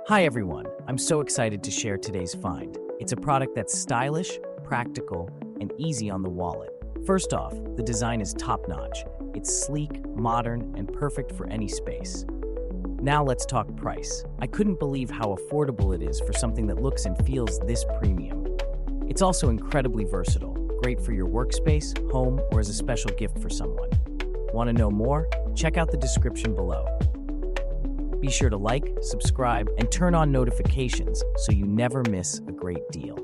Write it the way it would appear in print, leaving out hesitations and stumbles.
Hi everyone, I'm so excited to share today's find. It's a product that's stylish, practical, and easy on the wallet. First off, the design is top-notch. It's sleek, modern, and perfect for any space. Now let's talk price. I couldn't believe how affordable it is for something that looks and feels this premium. It's also incredibly versatile, great for your workspace, home, or as a special gift for someone. Want to know more? Check out the description below. Be sure to like, subscribe, and turn on notifications so you never miss a great deal.